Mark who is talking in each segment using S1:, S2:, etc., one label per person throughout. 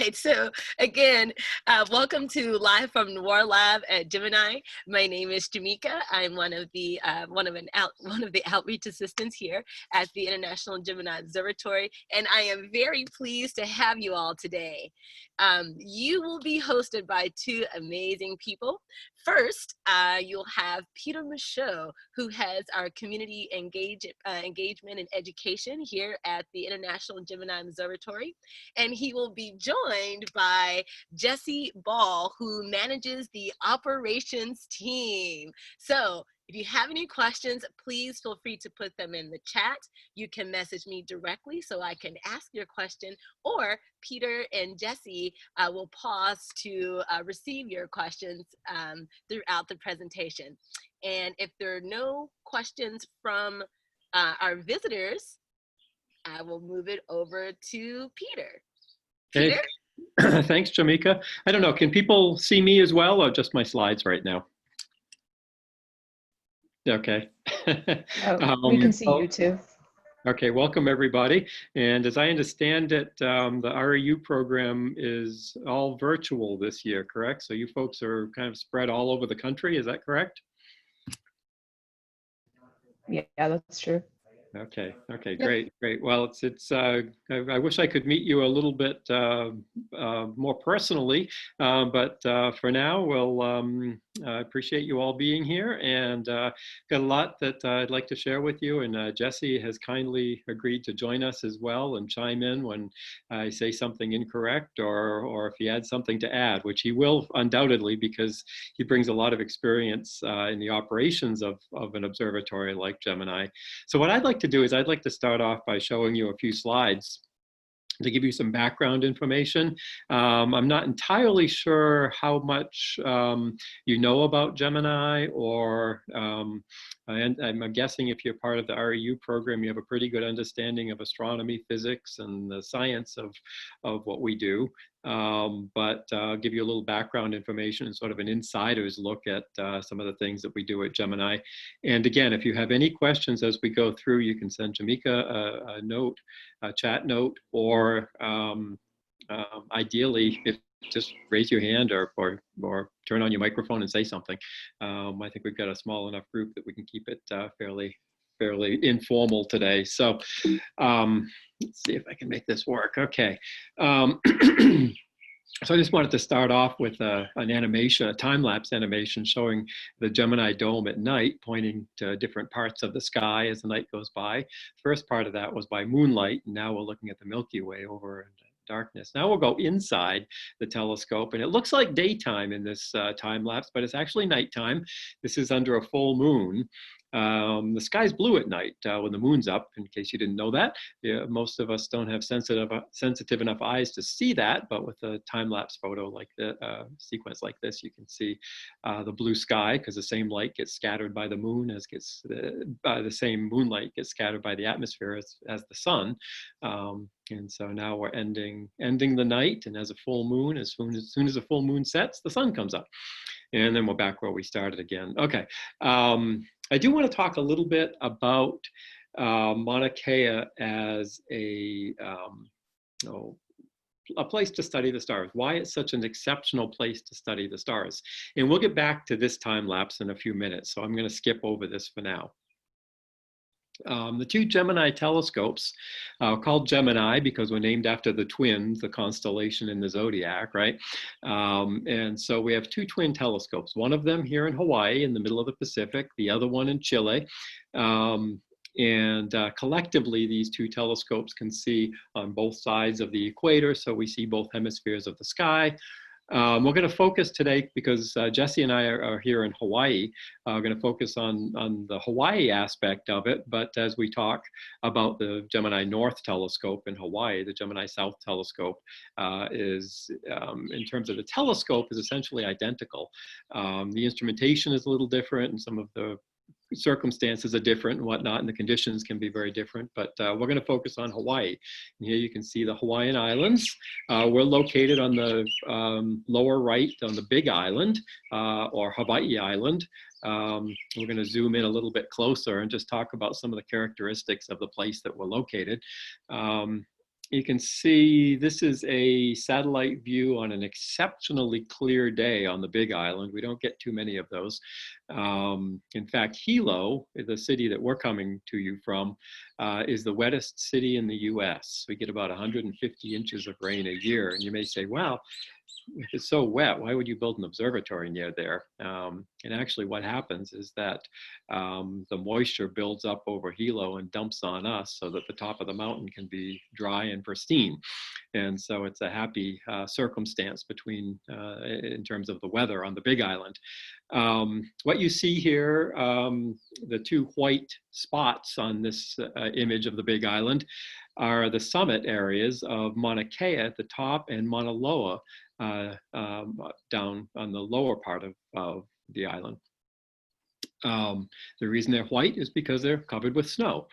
S1: right, so again, welcome to Live from NOIRLab at Gemini. My name is Jamika. I'm one of the outreach assistants here at the International Gemini Observatory, and I am very pleased to have you all today. You will be hosted by two amazing people. First, you'll have Peter Michaud, who heads our community engagement and education here at the International Gemini Observatory. And he will be joined by Jesse Ball, who manages the operations team. So if you have any questions, please feel free to put them in the chat. You can message me directly so I can ask your question, or Peter and Jesse will pause to receive your questions throughout the presentation. And if there are no questions from our visitors, I will move it over to Peter. Peter?
S2: Hey. Thanks, Jamika. I don't know, can people see me as well, or just my slides right now? Okay.
S3: We can see you too.
S2: Okay, welcome everybody. And as I understand it, the REU program is all virtual this year, correct? So you folks are kind of spread all over the country, is that correct?
S3: Yeah, that's true.
S2: Okay, great. Well, I wish I could meet you a little bit more personally, but for now, I appreciate you all being here, and got a lot that I'd like to share with you, and Jesse has kindly agreed to join us as well and chime in when I say something incorrect, or if he had something to add, which he will undoubtedly, because he brings a lot of experience in the operations of an observatory like Gemini. So what I'd like to do is I'd like to start off by showing you a few slides to give you some background information. I'm not entirely sure how much you know about Gemini, or and I'm guessing if you're part of the REU program, you have a pretty good understanding of astronomy, physics, and the science of what we do. But I'll give you a little background information and sort of an insider's look at some of the things that we do at Gemini. And again, if you have any questions as we go through, you can send Jamika a note, a chat note, or ideally, if just raise your hand or turn on your microphone and say something. I think we've got a small enough group that we can keep it fairly informal today. So let's see if I can make this work. Okay. So I just wanted to start off with an animation, a time-lapse animation showing the Gemini dome at night, pointing to different parts of the sky as the night goes by. First part of that was by moonlight, and now we're looking at the Milky Way over in darkness. Now we'll go inside the telescope, and it looks like daytime in this time-lapse, but it's actually nighttime. This is under a full moon. The sky's blue at night when the moon's up, in case you didn't know that. Yeah, most of us don't have sensitive enough eyes to see that, but with a time-lapse photo like the sequence like this, you can see the blue sky, because the same light gets scattered by the moon as the same moonlight gets scattered by the atmosphere as the sun. And so now we're ending the night, and as a full moon, as soon as the full moon sets, the sun comes up. And then we're back where we started again. Okay. I do want to talk a little bit about Mauna Kea as a place to study the stars, why it's such an exceptional place to study the stars. And we'll get back to this time lapse in a few minutes, so I'm going to skip over this for now. The two Gemini telescopes, called Gemini because we're named after the twins, the constellation in the zodiac, right? And so we have two twin telescopes, one of them here in Hawaii in the middle of the Pacific, the other one in Chile. And collectively, these two telescopes can see on both sides of the equator, so we see both hemispheres of the sky. We're going to focus today, because Jesse and I are here in Hawaii, we're going to focus on the Hawaii aspect of it. But as we talk about the Gemini North telescope in Hawaii, the Gemini South telescope is, in terms of the telescope, is essentially identical. The instrumentation is a little different, and some of the circumstances are different and whatnot, and the conditions can be very different, but we're going to focus on Hawaii. And here you can see the Hawaiian Islands. We're located on the lower right on the Big Island, or Hawaii Island. We're going to zoom in a little bit closer and just talk about some of the characteristics of the place that we're located. you can see this is a satellite view on an exceptionally clear day on the Big Island. We don't get too many of those. In fact, Hilo, the city that we're coming to you from, is the wettest city in the US. We get about 150 inches of rain a year. And you may say, well, if it's so wet, why would you build an observatory near there? And actually what happens is that the moisture builds up over Hilo and dumps on us so that the top of the mountain can be dry and pristine. And so it's a happy circumstance between, in terms of the weather on the Big Island. What you see here, the two white spots on this image of the Big Island are the summit areas of Mauna Kea at the top and Mauna Loa down on the lower part of the island. The reason they're white is because they're covered with snow.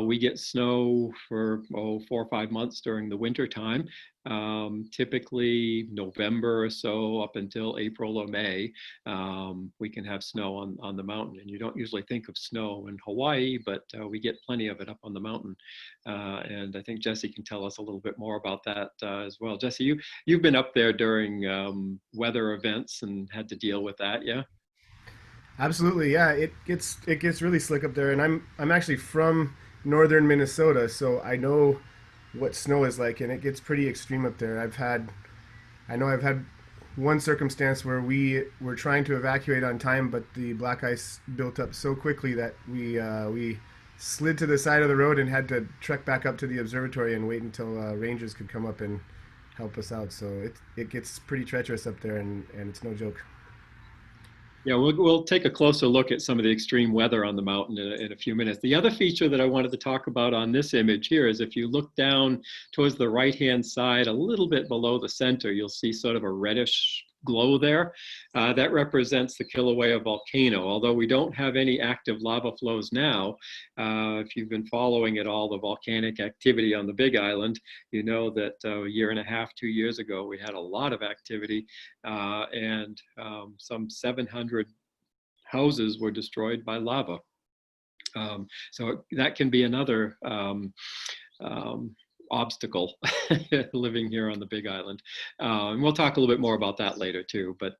S2: We get snow for 4 or 5 months during the winter time, typically November or so up until April or May. We can have snow on the mountain, and you don't usually think of snow in Hawaii, but we get plenty of it up on the mountain. And I think Jesse can tell us a little bit more about that as well. Jesse, you've been up there during weather events and had to deal with that, yeah?
S4: Absolutely, yeah. It gets really slick up there, and I'm actually from northern Minnesota, so I know what snow is like, and it gets pretty extreme up there. I've had one circumstance where we were trying to evacuate on time, but the black ice built up so quickly that we slid to the side of the road and had to trek back up to the observatory and wait until rangers could come up and help us out. So it gets pretty treacherous up there, and it's no joke.
S2: Yeah, we'll take a closer look at some of the extreme weather on the mountain in a few minutes. The other feature that I wanted to talk about on this image here is if you look down towards the right-hand side, a little bit below the center, you'll see sort of a reddish glow there. That represents the Kilauea Volcano. Although we don't have any active lava flows now, if you've been following at all the volcanic activity on the Big Island, you know that a year and a half, 2 years ago, we had a lot of activity and some 700 houses were destroyed by lava. So that can be another obstacle living here on the Big Island. And we'll talk a little bit more about that later too. But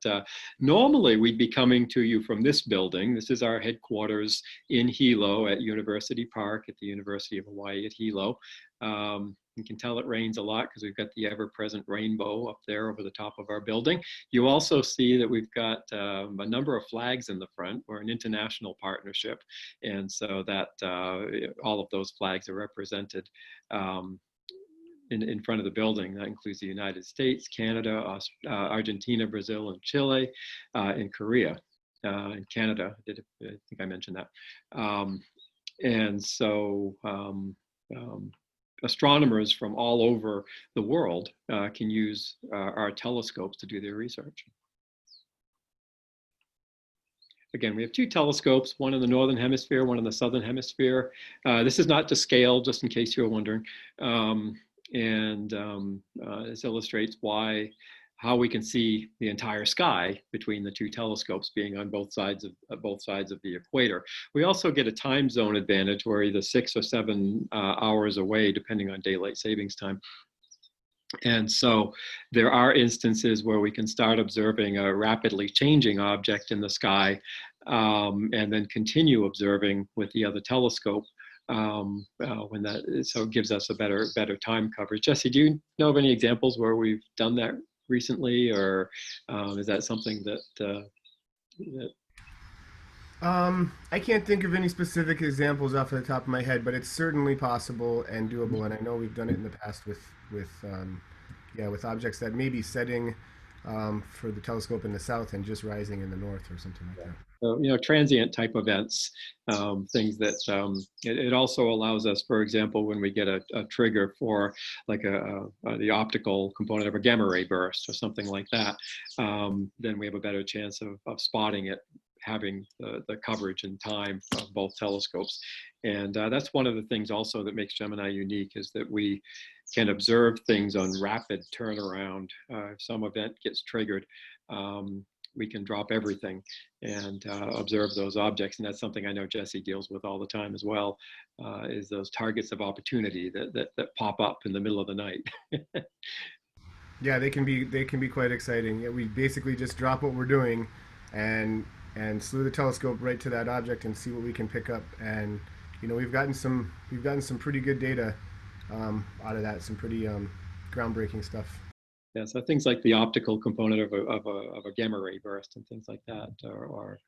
S2: normally we'd be coming to you from this building. This is our headquarters in Hilo at University Park at the University of Hawaii at Hilo. You can tell it rains a lot because we've got the ever-present rainbow up there over the top of our building. You also see that we've got a number of flags in the front. We're an international partnership. And so that all of those flags are represented in front of the building. That includes the United States, Canada, Argentina, Brazil, and Chile, and Korea, and Canada. I think I mentioned that. And so astronomers from all over the world can use our telescopes to do their research. Again, we have two telescopes, one in the northern hemisphere, one in the southern hemisphere. This is not to scale, just in case you're wondering. This illustrates how we can see the entire sky between the two telescopes being on both sides of the equator. We also get a time zone advantage. We're either 6 or 7 hours away, depending on daylight savings time. And so there are instances where we can start observing a rapidly changing object in the sky and then continue observing with the other telescope so it gives us a better time coverage. Jesse, do you know of any examples where we've done that recently, or is that something that
S4: I can't think of any specific examples off the top of my head, but it's certainly possible and doable. And I know we've done it in the past with objects that may be setting for the telescope in the south and just rising in the north or something like that.
S2: So, transient type events, things that it also allows us, for example, when we get a trigger for like the optical component of a gamma ray burst or something like that, then we have a better chance of spotting it, having the coverage and time of both telescopes. And that's one of the things also that makes Gemini unique, is that we can observe things on rapid turnaround. If some event gets triggered, we can drop everything and observe those objects. And that's something I know Jesse deals with all the time as well, is those targets of opportunity that pop up in the middle of the night.
S4: Yeah, they can be quite exciting. Yeah, we basically just drop what we're doing and slew the telescope right to that object and see what we can pick up. And we've gotten some pretty good data out of that, some pretty groundbreaking stuff.
S2: Yeah, so things like the optical component of a gamma ray burst and things like that, or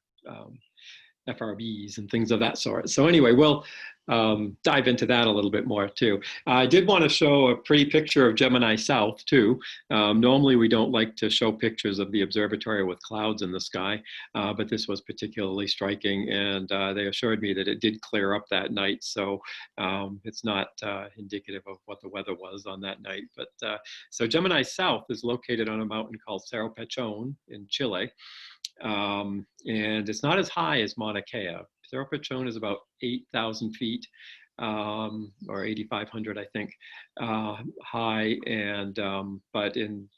S2: FRBs and things of that sort. So anyway, we'll dive into that a little bit more too. I did want to show a pretty picture of Gemini South too. Normally we don't like to show pictures of the observatory with clouds in the sky, but this was particularly striking, and they assured me that it did clear up that night. So it's not indicative of what the weather was on that night. But so Gemini South is located on a mountain called Cerro Pechon in Chile. And it's not as high as Mauna Kea. Cerro Pechon is about 8,000 feet, or 8,500, I think, high, and but in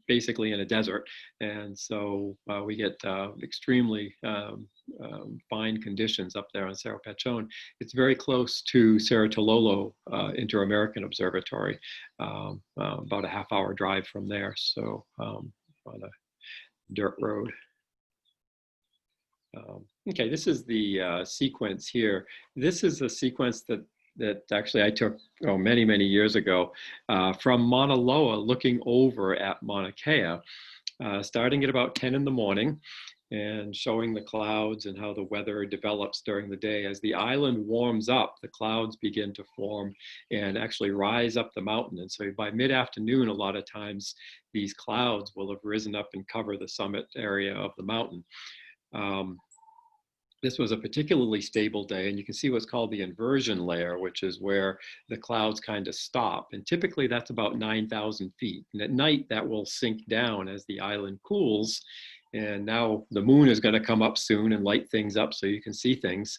S2: basically in a desert, and so we get extremely fine conditions up there on Cerro Pechon. It's very close to Cerro Tololo Inter-American Observatory, about a half-hour drive from there. So on a dirt road. Okay, this is the sequence here. This is a sequence that actually I took many years ago from Mauna Loa, looking over at Mauna Kea, starting at about 10 in the morning, and showing the clouds and how the weather develops during the day. As the island warms up, the clouds begin to form and actually rise up the mountain. And so by mid-afternoon, a lot of times, these clouds will have risen up and cover the summit area of the mountain. This was a particularly stable day, and you can see what's called the inversion layer, which is where the clouds kind of stop. And typically that's about 9,000 feet. And at night that will sink down as the island cools. And now the moon is going to come up soon and light things up so you can see things.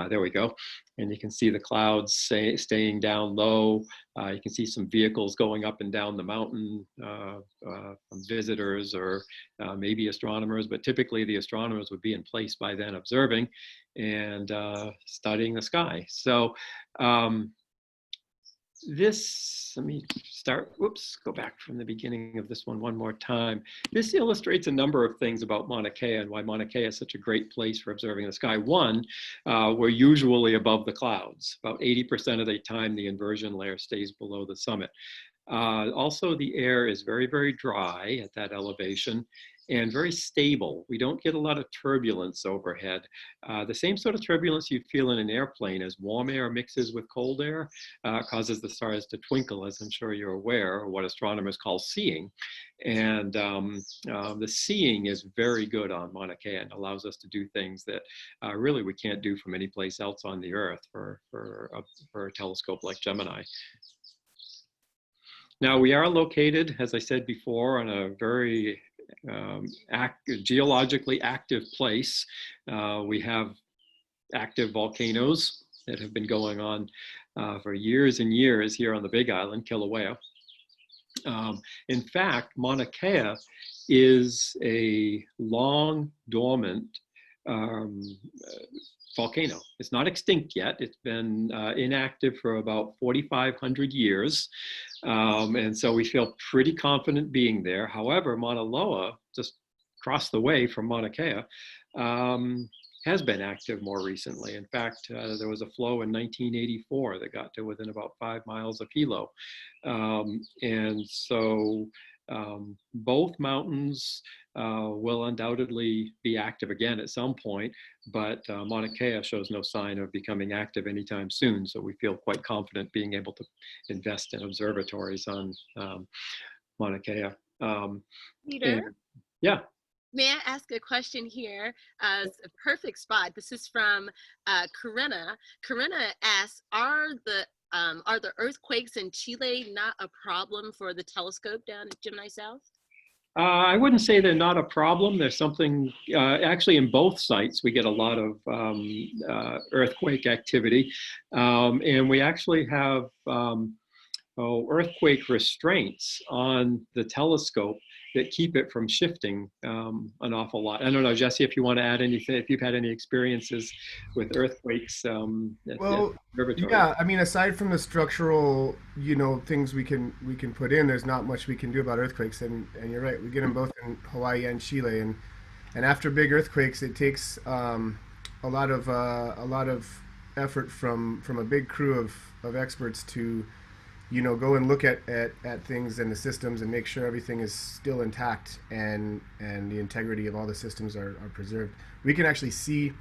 S2: There we go. And you can see the clouds staying down low. You can see some vehicles going up and down the mountain from visitors or maybe astronomers, but typically the astronomers would be in place by then observing and studying the sky. So let me start, go back from the beginning of this one more time. This illustrates a number of things about Mauna Kea and why Mauna Kea is such a great place for observing the sky. One, we're usually above the clouds. About 80% of the time, the inversion layer stays below the summit. Also, the air is very dry at that elevation and very stable. We don't get a lot of turbulence overhead. The same sort of turbulence you'd feel in an airplane as warm air mixes with cold air causes the stars to twinkle, as I'm sure you're aware, or what astronomers call seeing. And the seeing is very good on Mauna Kea and allows us to do things that really we can't do from any place else on the Earth for a telescope like Gemini. Now, we are located, as I said before, on a very geologically active place. We have active volcanoes that have been going on for years and years here on the Big Island, Kilauea. In fact, Mauna Kea is a long dormant volcano. It's not extinct yet. It's been inactive for about 4,500 years. And so we feel pretty confident being there. However, Mauna Loa, just across the way from Mauna Kea, has been active more recently. In fact, there was a flow in 1984 that got to within about 5 miles of Hilo. And so both mountains will undoubtedly be active again at some point, but Mauna Kea shows no sign of becoming active anytime soon. So we feel quite confident being able to invest in observatories on Mauna Kea.
S1: Peter?
S2: Yeah.
S1: May I ask a question here? It's a perfect spot. This is from Corinna. Corinna asks, are the earthquakes in Chile not a problem for the telescope down at Gemini South?
S2: I wouldn't say they're not a problem. There's something, actually in both sites, we get a lot of earthquake activity. And we actually have earthquake restraints on the telescope that keep it from shifting an awful lot. I don't know, Jesse, if you want to add anything, if you've had any experiences with earthquakes at
S4: Well,
S2: observatory.
S4: yeah, I mean, aside from the structural, things we can put in, there's not much we can do about earthquakes. And you're right, we get them both in Hawaii and Chile. And after big earthquakes, it takes a lot of effort from a big crew of experts to go and look at things and the systems and make sure everything is still intact and the integrity of all the systems are preserved. We can actually see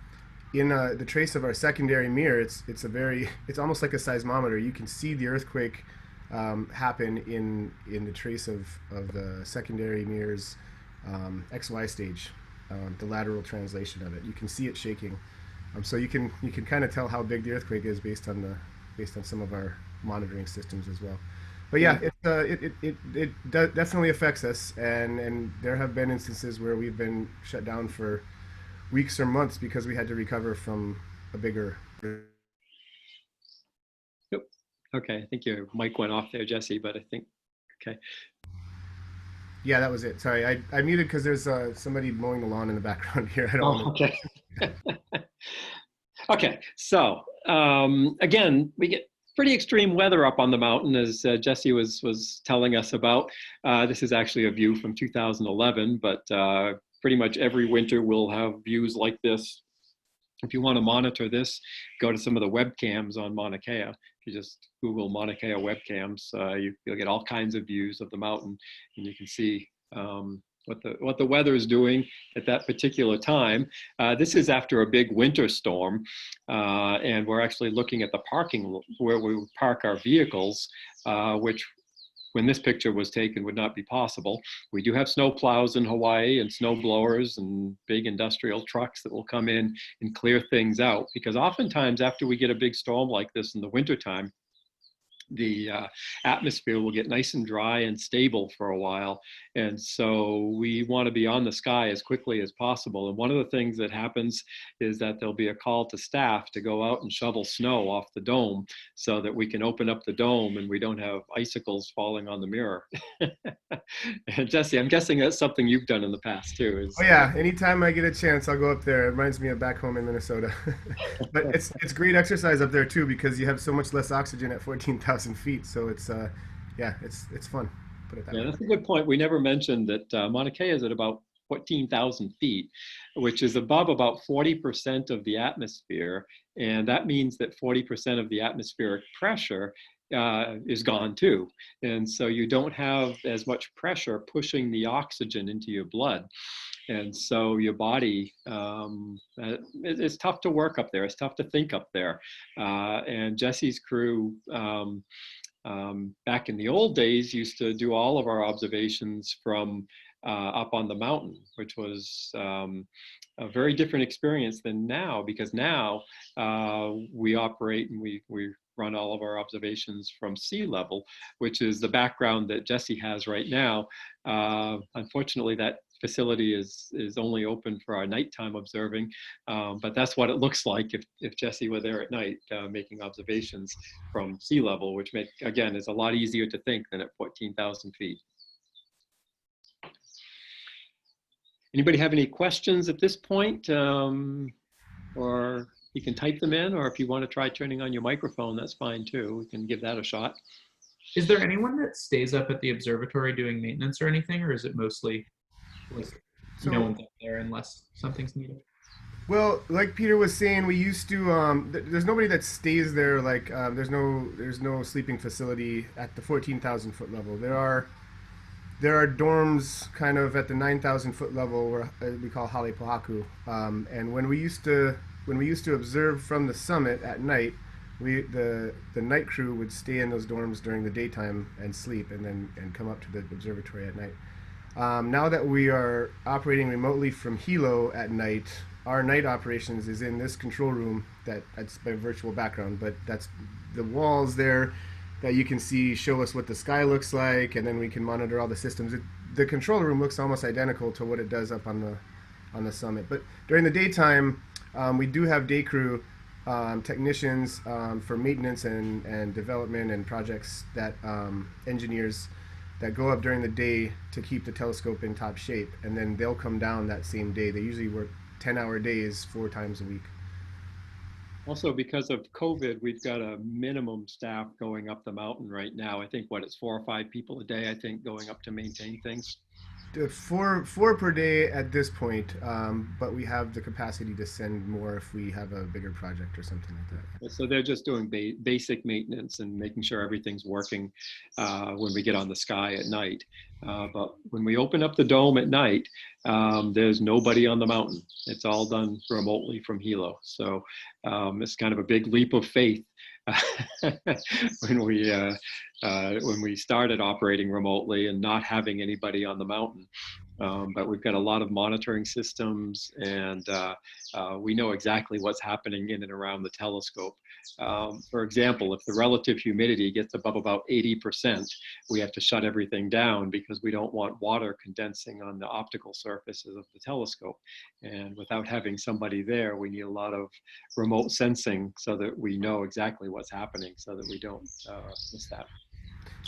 S4: in the trace of our secondary mirror. It's almost like a seismometer. You can see the earthquake happen in the trace of the secondary mirror's XY stage, the lateral translation of it. You can see it shaking. So you can kind of tell how big the earthquake is based on some of our monitoring systems as well. But yeah, it definitely affects us, and there have been instances where we've been shut down for weeks or months because we had to recover from a bigger.
S2: Yep. Okay, I think your mic went off there, Jesse, but I think, okay.
S4: Yeah, that was it. Sorry, I muted because there's somebody mowing the lawn in the background here. I don't want to...
S2: Okay. Okay, so again, we get pretty extreme weather up on the mountain, as Jesse was telling us about. This is actually a view from 2011, but pretty much every winter we'll have views like this. If you want to monitor this, go to some of the webcams on Mauna Kea. If you just Google Mauna Kea webcams, you'll get all kinds of views of the mountain, and you can see what the weather is doing at that particular time. This is after a big winter storm, and we're actually looking at the parking where we park our vehicles, which when this picture was taken would not be possible. We do have snow plows in Hawaii and snow blowers and big industrial trucks that will come in and clear things out, because oftentimes after we get a big storm like this in the wintertime, the atmosphere will get nice and dry and stable for a while. And so we want to be on the sky as quickly as possible. And one of the things that happens is that there'll be a call to staff to go out and shovel snow off the dome so that we can open up the dome and we don't have icicles falling on the mirror. And Jesse, I'm guessing that's something you've done in the past too.
S4: Oh yeah, anytime I get a chance, I'll go up there. It reminds me of back home in Minnesota. But it's great exercise up there too, because you have so much less oxygen at 14,000 feet. So it's it's fun. Put it that way.
S2: That's a good point. We never mentioned that Mauna Kea is at about 14,000 feet, which is above about 40% of the atmosphere. And that means that 40% of the atmospheric pressure is gone too. And so you don't have as much pressure pushing the oxygen into your blood. And so your body, it's tough to work up there. It's tough to think up there. And Jesse's crew, back in the old days, used to do all of our observations from up on the mountain, which was a very different experience than now, because now we operate and we run all of our observations from sea level, which is the background that Jesse has right now. Unfortunately, that facility is only open for our nighttime observing, but that's what it looks like if Jesse were there at night making observations from sea level, which again is a lot easier to think than at 14,000 feet. Anybody have any questions at this point? Or you can type them in, or if you want to try turning on your microphone, that's fine too. We can give that a shot.
S5: Is there anyone that stays up at the observatory doing maintenance or anything, or is it mostly like no one's up there unless something's needed?
S4: Well, like Peter was saying, we used to. There's nobody that stays there. Like there's no sleeping facility at the 14,000 foot level. There are dorms kind of at the 9,000 foot level, where we call Hale Pohaku. And when we used to observe from the summit at night, the night crew would stay in those dorms during the daytime and sleep, and come up to the observatory at night. Now that we are operating remotely from Hilo at night, our night operations is in this control room that's by virtual background, but that's the walls there that you can see show us what the sky looks like, and then we can monitor all the systems. The control room looks almost identical to what it does up on the summit. But during the daytime, we do have day crew technicians for maintenance and development and projects that engineers that go up during the day to keep the telescope in top shape, and then they'll come down that same day. They usually work 10-hour days 4 times a week.
S2: Also, because of COVID, we've got a minimum staff going up the mountain right now. I think it's 4 or 5 people a day, I think, going up to maintain things.
S4: Four per day at this point, but we have the capacity to send more if we have a bigger project or something like that.
S2: So they're just doing basic maintenance and making sure everything's working when we get on the sky at night. But when we open up the dome at night, there's nobody on the mountain. It's all done remotely from Hilo. So it's kind of a big leap of faith when we started operating remotely and not having anybody on the mountain. But we've got a lot of monitoring systems, and we know exactly what's happening in and around the telescope. For example, if the relative humidity gets above about 80%, we have to shut everything down because we don't want water condensing on the optical surfaces of the telescope. And without having somebody there, we need a lot of remote sensing so that we know exactly what's happening so that we don't miss that.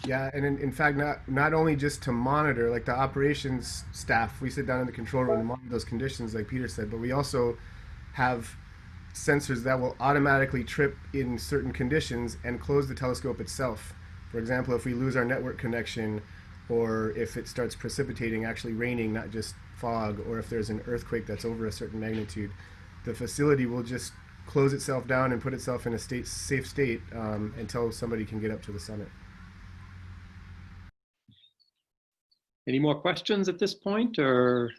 S4: Yeah, and in fact, not only just to monitor, like the operations staff, we sit down in the control room and monitor those conditions, like Peter said, but we also have sensors that will automatically trip in certain conditions and close the telescope itself. For example, if we lose our network connection, or if it starts precipitating, actually raining, not just fog, or if there's an earthquake that's over a certain magnitude, the facility will just close itself down and put itself in a safe state until somebody can get up to the summit.
S2: Any more questions at this point or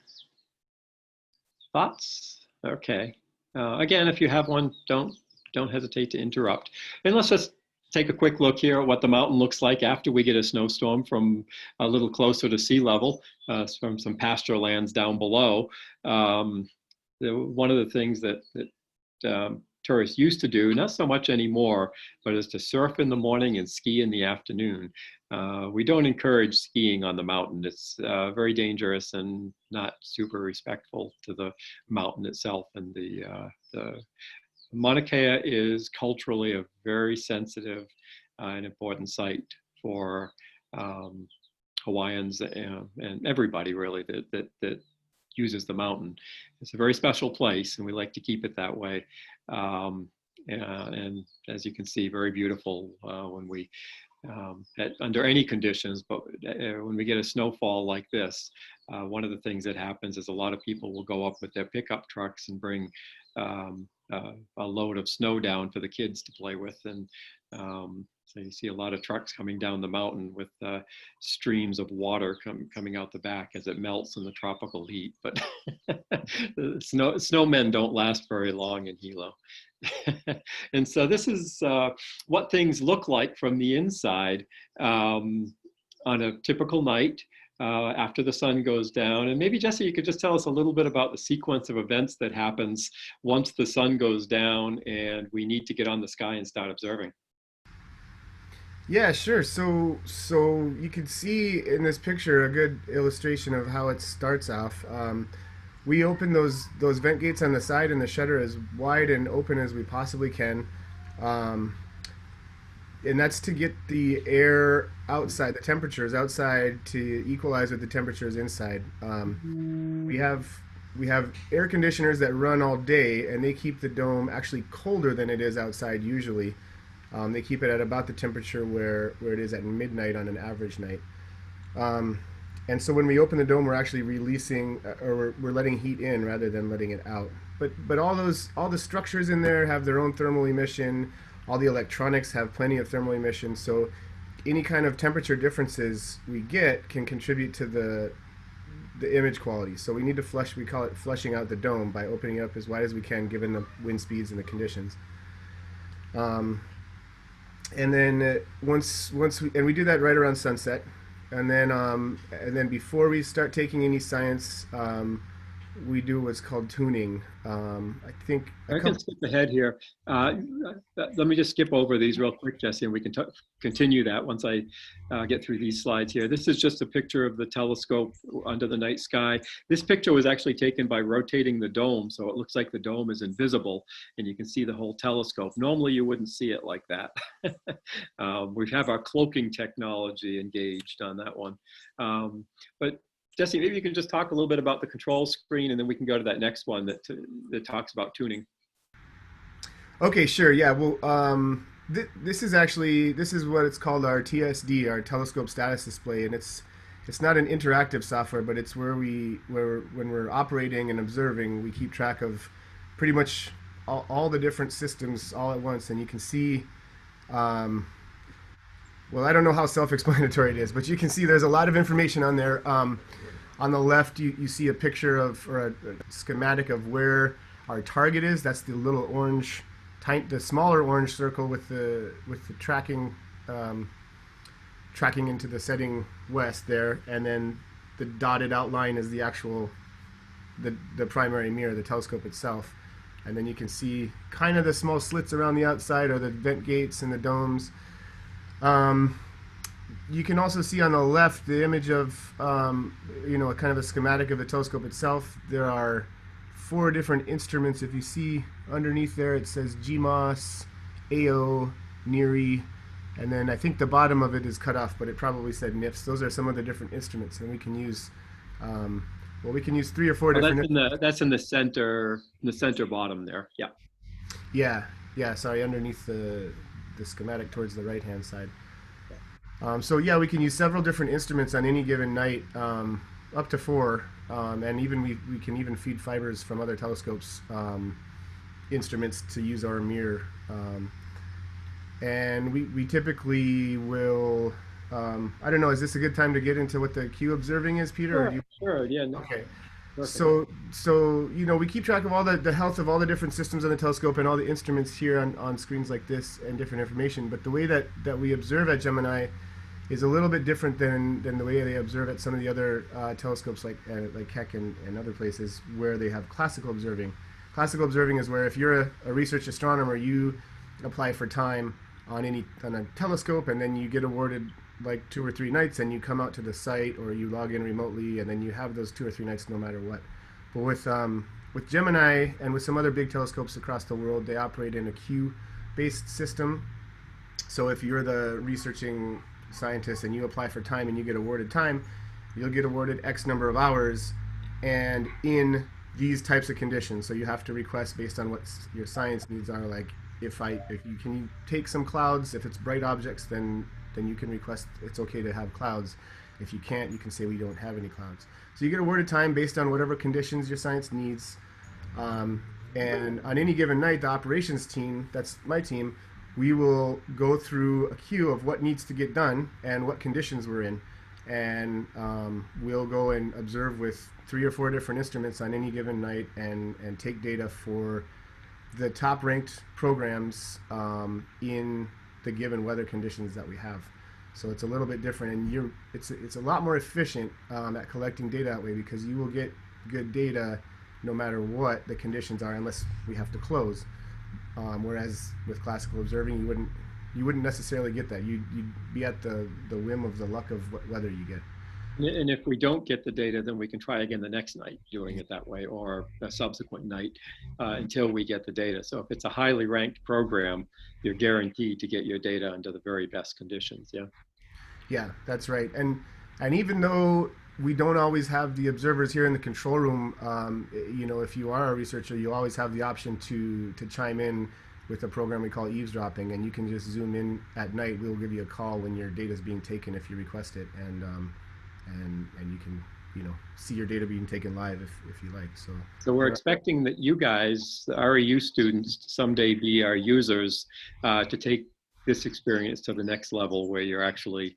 S2: thoughts? Okay. Again, if you have one, don't hesitate to interrupt. And let's just take a quick look here at what the mountain looks like after we get a snowstorm from a little closer to sea level, from some pasture lands down below. One of the things that tourists used to do, not so much anymore, but is to surf in the morning and ski in the afternoon. We don't encourage skiing on the mountain. It's very dangerous and not super respectful to the mountain itself. And the Mauna Kea is culturally a very sensitive and important site for Hawaiians and everybody really that uses the mountain. It's a very special place, and we like to keep it that way. And as you can see, very beautiful when we under any conditions, but when we get a snowfall like this, one of the things that happens is a lot of people will go up with their pickup trucks and bring a load of snow down for the kids to play with. And so you see a lot of trucks coming down the mountain with streams of water coming out the back as it melts in the tropical heat. But the snowmen don't last very long in Hilo. And so this is what things look like from the inside on a typical night after the sun goes down. And maybe, Jesse, you could just tell us a little bit about the sequence of events that happens once the sun goes down and we need to get on the sky and start observing.
S4: Yeah, sure. So you can see in this picture a good illustration of how it starts off. We open those vent gates on the side and the shutter as wide and open as we possibly can. And that's to get the air outside, the temperatures outside, to equalize with the temperatures inside. We have air conditioners that run all day, and they keep the dome actually colder than it is outside usually. They keep it at about the temperature where it is at midnight on an average night. And so when we open the dome, we're actually releasing, or we're letting heat in rather than letting it out. But all the structures in there have their own thermal emission. All the electronics have plenty of thermal emission. So any kind of temperature differences we get can contribute to the image quality. So we need to we call it flushing out the dome by opening it up as wide as we can given the wind speeds and the conditions. And then once we do that right around sunset. And then before we start taking any science, we do what's called tuning. I think
S2: I can skip ahead here. Let me just skip over these real quick, Jesse, and we can continue that once I get through these slides here. This is just a picture of the telescope under the night sky. This picture was actually taken by rotating the dome, so it looks like the dome is invisible, and you can see the whole telescope. Normally, you wouldn't see it like that. We have our cloaking technology engaged on that one. But Jesse, maybe you can just talk a little bit about the control screen, and then we can go to that next one that talks about tuning.
S4: Okay, sure. Yeah. Well, this is what it's called, our TSD, our telescope status display, and it's not an interactive software, but it's where when we're operating and observing, we keep track of pretty much all the different systems all at once, and you can see. Well, I don't know how self-explanatory it is, but you can see there's a lot of information on there. On the left, you see a picture of, or a schematic of where our target is. That's the little orange, the smaller orange circle with the tracking into the setting west there, and then the dotted outline is the actual the primary mirror, the telescope itself. And then you can see kind of the small slits around the outside are the vent gates and the domes. You can also see on the left the image of, kind of a schematic of the telescope itself. There are 4 different instruments. If you see underneath there, it says GMOS, AO, NIRI, and then I think the bottom of it is cut off, but it probably said NIFS. Those are some of the different instruments, and we can use, we can use 3 or 4 different.
S2: That's in the center bottom there. Yeah.
S4: Yeah. Sorry, underneath the schematic towards the right-hand side. So yeah, we can use several different instruments on any given night, up to 4, and even we can even feed fibers from other telescopes instruments to use our mirror. And we typically will. I don't know. Is this a good time to get into what the Q observing is, Peter?
S2: Sure. Yeah. No.
S4: Okay. So we keep track of all the health of all the different systems on the telescope and all the instruments here on screens like this and different information. But the way that we observe at Gemini is a little bit different than the way they observe at some of the other telescopes like Keck and other places where they have classical observing. Classical observing is where if you're a research astronomer, you apply for time on a telescope, and then you get awarded like 2 or 3 nights, and you come out to the site, or you log in remotely, and then you have those 2 or 3 nights no matter what. But with Gemini and with some other big telescopes across the world, they operate in a queue-based system. So if you're the researching scientist and you apply for time and you get awarded time, you'll get awarded X number of hours, and in these types of conditions. So you have to request based on what your science needs are. Like if you can take some clouds, if it's bright objects, then you can request it's okay to have clouds. If you can't, you can say we don't have any clouds. So you get awarded time based on whatever conditions your science needs. And on any given night, the operations team, that's my team, we will go through a queue of what needs to get done and what conditions we're in. And we'll go and observe with 3 or 4 different instruments on any given night and take data for the top ranked programs in the given weather conditions that we have. So it's a little bit different, and it's a lot more efficient at collecting data that way, because you will get good data no matter what the conditions are, unless we have to close. Whereas with classical observing, you wouldn't necessarily get that. You'd be at the whim of the luck of what weather you get.
S2: And if we don't get the data, then we can try again the next night doing it that way, or a subsequent night until we get the data. So if it's a highly ranked program, you're guaranteed to get your data under the very best conditions. Yeah.
S4: Yeah, that's right. And even though we don't always have the observers here in the control room, if you are a researcher, you always have the option to chime in with a program we call eavesdropping, and you can just zoom in at night. We'll give you a call when your data is being taken if you request it, and you can see your data being taken live if you like. So
S2: we're expecting that you guys, the REU students, someday be our users to take this experience to the next level, where you're actually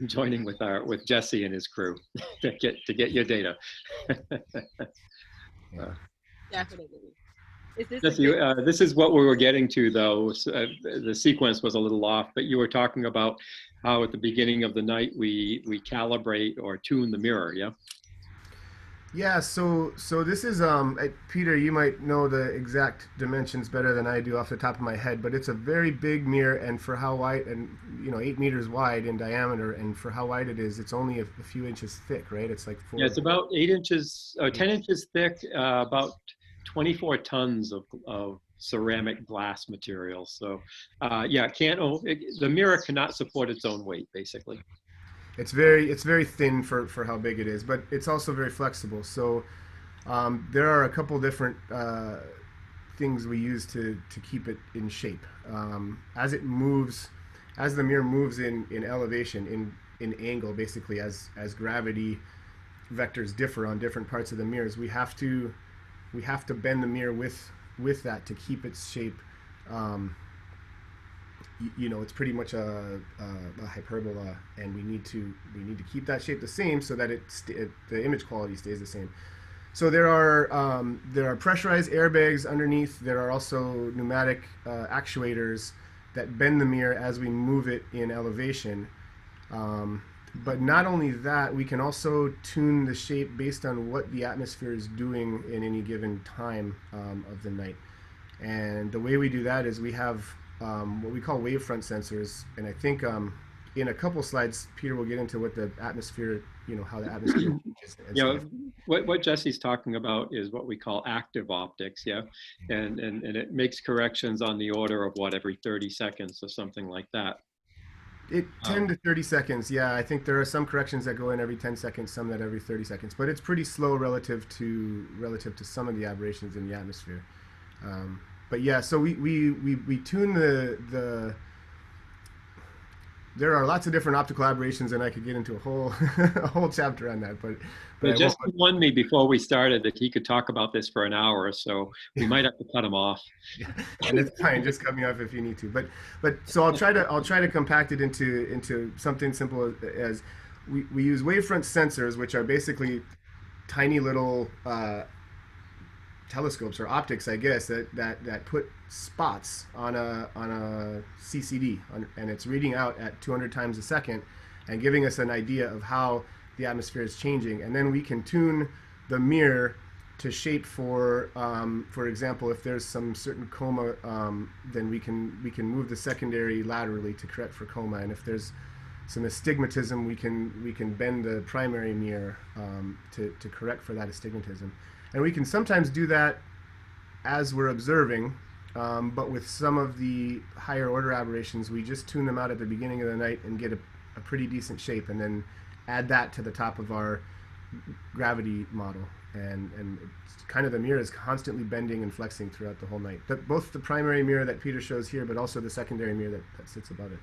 S2: joining with Jesse and his crew to get your data.
S1: Definitely.
S2: Jesse, this is what we were getting to, though. The sequence was a little off, but you were talking about how at the beginning of the night we calibrate or tune the mirror, yeah?
S4: Yeah, so this is Peter, you might know the exact dimensions better than I do off the top of my head, but it's a very big mirror, and for how wide, and 8 meters wide in diameter, and for how wide it is, it's only a few inches thick, right? It's like
S2: Yeah, it's about 8 inches, 10 inches thick, about 24 tons of ceramic glass material. So, yeah, the mirror cannot support its own weight, basically.
S4: It's very thin for how big it is, but it's also very flexible. So there are a couple different things we use to keep it in shape. As it moves, as the mirror moves in elevation, in angle, basically as gravity vectors differ on different parts of the mirrors, we have to bend the mirror with that to keep its shape. It's pretty much a hyperbola, and we need to keep that shape the same so that the image quality stays the same. So there are pressurized airbags underneath. There are also pneumatic actuators that bend the mirror as we move it in elevation. But not only that, we can also tune the shape based on what the atmosphere is doing in any given time of the night. And the way we do that is we have what we call wavefront sensors, and I think in a couple slides Peter will get into what the atmosphere, how the atmosphere changes.
S2: Yeah, what Jesse's talking about is what we call active optics, yeah, and it makes corrections on the order of every 30 seconds or something like that.
S4: 10 to 30 seconds, yeah. I think there are some corrections that go in every 10 seconds, some that every 30 seconds, but it's pretty slow relative to some of the aberrations in the atmosphere. But yeah, so we tune the there are lots of different optical aberrations, and I could get into a whole chapter on that.
S2: But just warned me before we started that he could talk about this for an hour, so we might have to cut him off.
S4: Yeah, and it's fine, just cut me off if you need to. But so I'll try to compact it into something simple as we use wavefront sensors, which are basically tiny little telescopes or optics, I guess, that put spots on a CCD, and it's reading out at 200 times a second and giving us an idea of how the atmosphere is changing. And then we can tune the mirror to shape for example, if there's some certain coma, then we can move the secondary laterally to correct for coma, and if there's some astigmatism, we can bend the primary mirror to correct for that astigmatism. And we can sometimes do that as we're observing, but with some of the higher order aberrations, we just tune them out at the beginning of the night and get a pretty decent shape, and then add that to the top of our gravity model. And it's kind of, the mirror is constantly bending and flexing throughout the whole night. Both the primary mirror that Peter shows here, but also the secondary mirror that sits above it.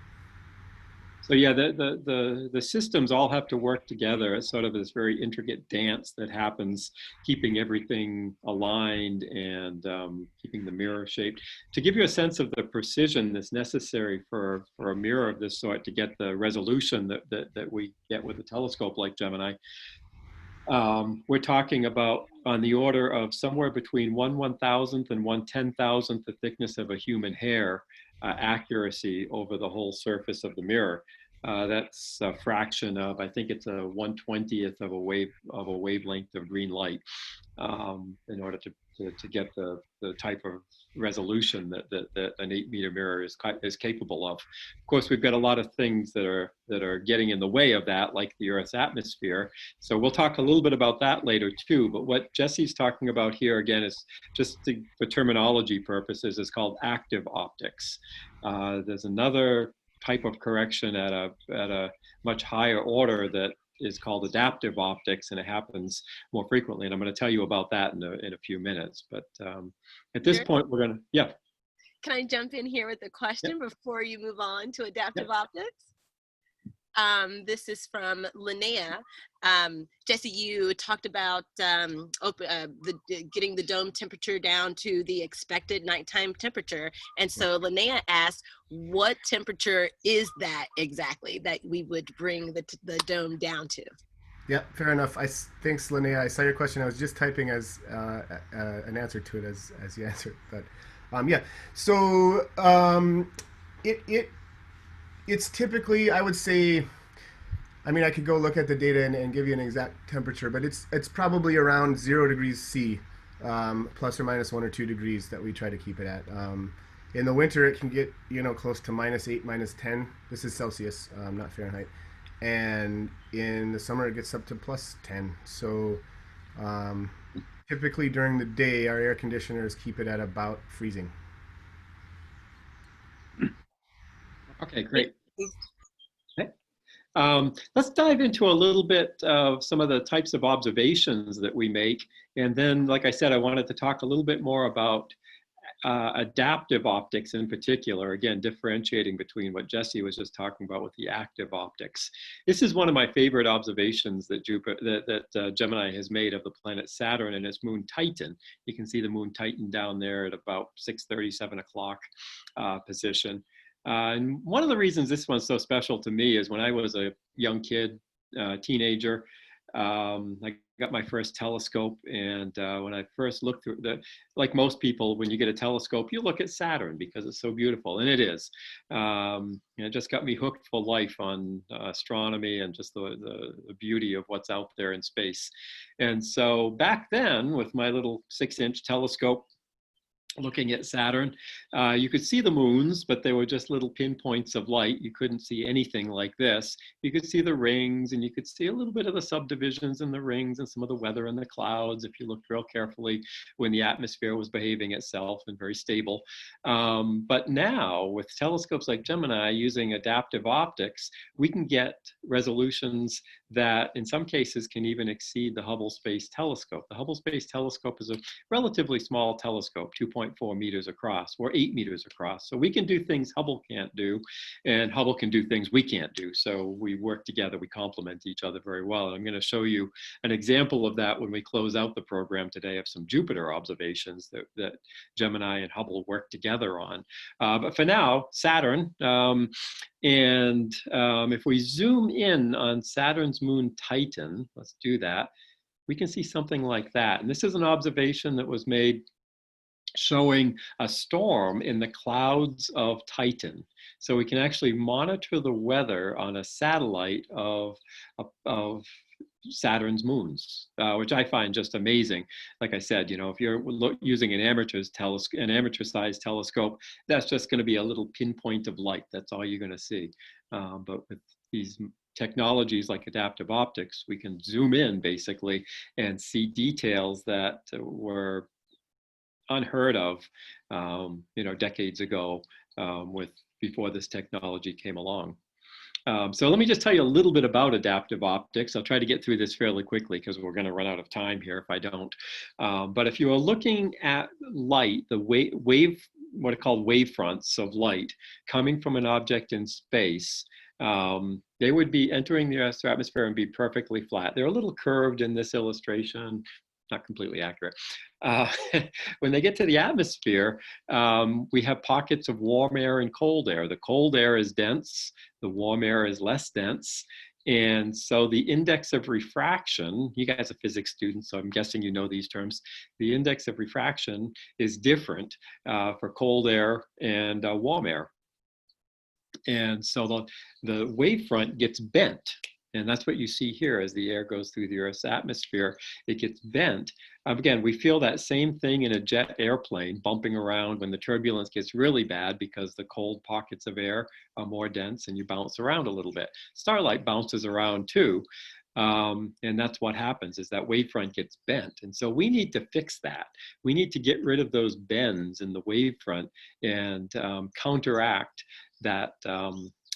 S2: So yeah, the systems all have to work together. It's sort of this very intricate dance that happens, keeping everything aligned and keeping the mirror shaped. To give you a sense of the precision that's necessary for a mirror of this sort to get the resolution that we get with a telescope like Gemini, we're talking about on the order of somewhere between 1/1000th and 1/10,000th the thickness of a human hair. Accuracy over the whole surface of the mirror. That's a fraction of, I think it's a 1/20th of a wavelength of green light, in order to get the type of resolution that an 8-meter mirror is capable of. Of course, we've got a lot of things that are getting in the way of that, like the Earth's atmosphere. So we'll talk a little bit about that later too. But what Jesse's talking about here again is just for terminology purposes is called active optics. There's another type of correction at a much higher order that is called adaptive optics, and it happens more frequently. And I'm going to tell you about that in a few minutes. But at this point, we're going to, yeah.
S1: Can I jump in here with a question before you move on to adaptive optics? This is from Linnea. Jesse, you talked about getting the dome temperature down to the expected nighttime temperature. And so Linnea asked, what temperature is that exactly that we would bring the dome down to?
S4: Yeah, fair enough. Thanks, Linnea. I saw your question. I was just typing as an answer to it as you answered. But yeah, so it's typically, I would say, I mean, I could go look at the data and give you an exact temperature, but it's probably around 0 degrees C, plus or minus 1 or 2 degrees that we try to keep it at. In the winter, it can get close to -8, -10. This is Celsius, not Fahrenheit. And in the summer, it gets up to +10. So typically during the day, our air conditioners keep it at about freezing.
S2: Okay, great. Okay. Let's dive into a little bit of some of the types of observations that we make. And then, like I said, I wanted to talk a little bit more about adaptive optics in particular, again, differentiating between what Jesse was just talking about with the active optics. This is one of my favorite observations that Gemini has made of the planet Saturn and its moon Titan. You can see the moon Titan down there at about 6:30, 7 o'clock position. And one of the reasons this one's so special to me is when I was a young kid, teenager, I got my first telescope, and when I first looked through like most people, when you get a telescope, you look at Saturn because it's so beautiful, and it is. It just got me hooked for life on astronomy and just the beauty of what's out there in space. And so back then, with my little 6-inch telescope, looking at Saturn, you could see the moons, but they were just little pinpoints of light. You couldn't see anything like this. You could see the rings, and you could see a little bit of the subdivisions in the rings and some of the weather in the clouds if you looked real carefully when the atmosphere was behaving itself and very stable. But now with telescopes like Gemini using adaptive optics, we can get resolutions that in some cases can even exceed the Hubble Space Telescope. The Hubble Space Telescope is a relatively small telescope, 2.4 meters across or 8 meters across. So we can do things Hubble can't do, and Hubble can do things we can't do. So we work together, we complement each other very well. And I'm going to show you an example of that when we close out the program today of some Jupiter observations that Gemini and Hubble work together on. But for now, Saturn. If we zoom in on Saturn's moon Titan, let's do that, we can see something like that. And this is an observation that was made showing a storm in the clouds of Titan. So we can actually monitor the weather on a satellite of Saturn's moons, which I find just amazing. Like I said, if you're using an amateur-sized telescope, that's just going to be a little pinpoint of light. That's all you're going to see. But with these technologies like adaptive optics, we can zoom in basically and see details that were unheard of, decades ago, before this technology came along. So let me just tell you a little bit about adaptive optics. I'll try to get through this fairly quickly because we're going to run out of time here if I don't. But if you are looking at light, the what are called wavefronts of light coming from an object in space, they would be entering the Earth's atmosphere and be perfectly flat. They're a little curved in this illustration, not completely accurate. When they get to the atmosphere, we have pockets of warm air and cold air. The cold air is dense, the warm air is less dense. And so the index of refraction, you guys are physics students, so I'm guessing you know these terms. The index of refraction is different for cold air and warm air. And so the wavefront gets bent. And that's what you see here as the air goes through the Earth's atmosphere. It gets bent. Again, we feel that same thing in a jet airplane bumping around when the turbulence gets really bad because the cold pockets of air are more dense and you bounce around a little bit. Starlight bounces around too. And that's what happens is that wavefront gets bent. And so we need to fix that. We need to get rid of those bends in the wavefront and counteract that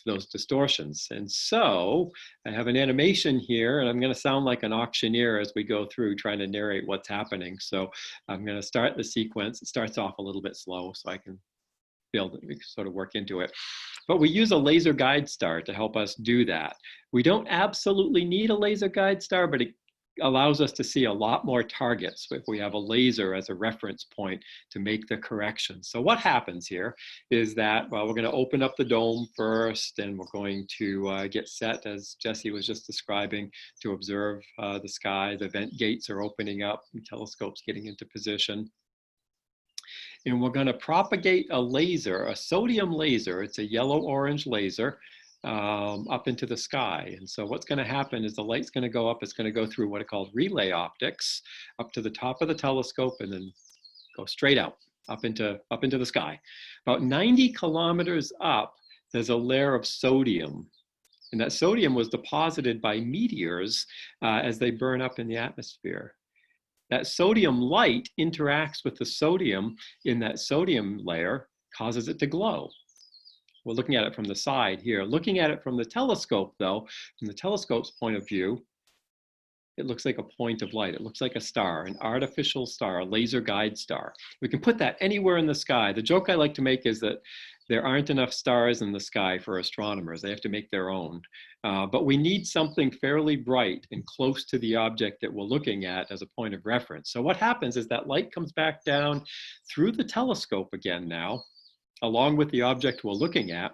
S2: those distortions. And so I have an animation here, and I'm going to sound like an auctioneer as we go through trying to narrate what's happening. So I'm going to start the sequence. It starts off a little bit slow so I can sort of work into it. But we use a laser guide star to help us do that. We don't absolutely need a laser guide star, but it allows us to see a lot more targets if we have a laser as a reference point to make the correction. So what happens here is that, well, we're going to open up the dome first, and we're going to get set, as Jesse was just describing, to observe the sky. The vent gates are opening up, and telescopes getting into position. And we're going to propagate a laser, a sodium laser. It's a yellow-orange laser. up into the sky. And so what's going to happen is the light's going to go up. It's going to go through what are called relay optics up to the top of the telescope and then go straight out up into the sky. About 90 kilometers up, there's a layer of sodium. And that sodium was deposited by meteors as they burn up in the atmosphere. That sodium light interacts with the sodium in that sodium layer, causes it to glow. We're looking at it from the side here. Looking at it from the telescope, though, from the telescope's point of view, it looks like a point of light. It looks like a star, an artificial star, a laser guide star. We can put that anywhere in the sky. The joke I like to make is that there aren't enough stars in the sky for astronomers. They have to make their own. But we need something fairly bright and close to the object that we're looking at as a point of reference. So what happens is that light comes back down through the telescope again now, along with the object we're looking at,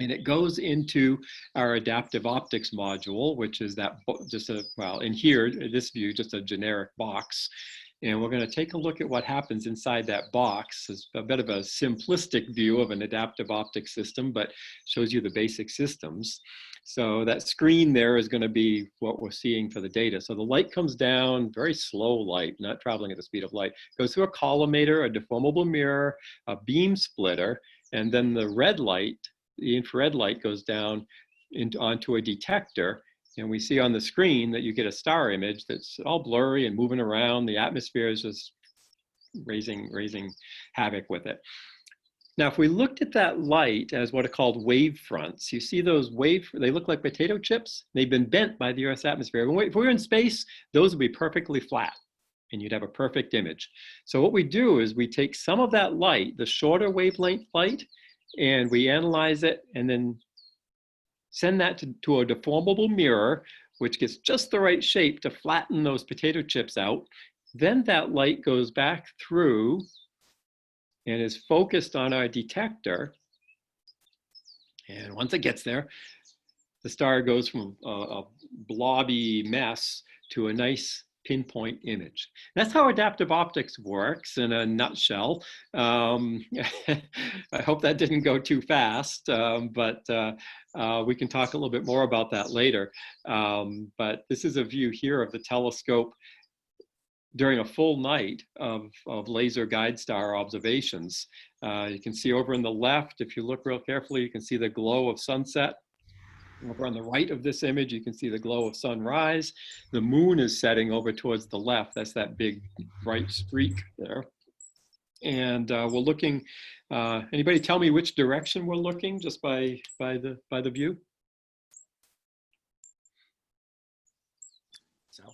S2: and it goes into our adaptive optics module, which is that just a, well, in here, in this view, just a generic box. And we're going to take a look at what happens inside that box. It's a bit of a simplistic view of an adaptive optics system, but shows you the basic systems. So that screen there is going to be what we're seeing for the data. So the light comes down, very slow light, not traveling at the speed of light, goes through a collimator, a deformable mirror, a beam splitter, and then the red light, the infrared light, goes down onto a detector. And we see on the screen that you get a star image that's all blurry and moving around. The atmosphere is just raising havoc with it. Now, if we looked at that light as what are called wave fronts, you see those they look like potato chips. They've been bent by the Earth's atmosphere. If we were in space, those would be perfectly flat and you'd have a perfect image. So what we do is we take some of that light, the shorter wavelength light, and we analyze it and then send that to a deformable mirror, which gets just the right shape to flatten those potato chips out. Then that light goes back through and is focused on our detector. And once it gets there, the star goes from a blobby mess to a nice pinpoint image. That's how adaptive optics works in a nutshell. I hope that didn't go too fast, but we can talk a little bit more about that later. But this is a view here of the telescope during a full night of laser guide star observations. You can see over on the left, if you look real carefully, you can see the glow of sunset. Over on the right of this image, you can see the glow of sunrise. The moon is setting over towards the left. That's that big bright streak there. And we're looking, anybody tell me which direction we're looking just by the view? So.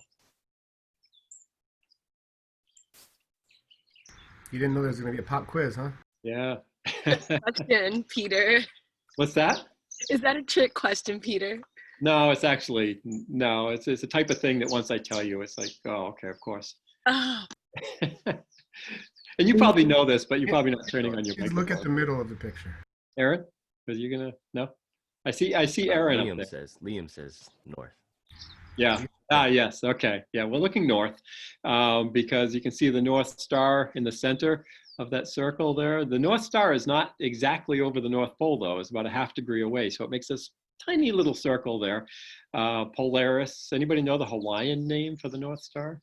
S4: You didn't know there was going to be a pop quiz, huh?
S2: Yeah.
S1: Question, Peter.
S2: What's that?
S1: Is that a trick question, Peter?
S2: No, it's actually, no, it's a type of thing that once I tell you, it's like, oh, okay, of course.
S1: Oh.
S2: And you probably know this, but you're probably not turning on your microphone.
S4: Look at the middle of the picture.
S2: Aaron, are you gonna, no? I see Aaron up there.
S6: Liam says north.
S2: Yeah, yes, okay. Yeah, we're looking north because you can see the North Star in the center of that circle there. The North Star is not exactly over the North Pole though, it's about a ½ degree away. So it makes this tiny little circle there. Polaris, anybody know the Hawaiian name for the North Star?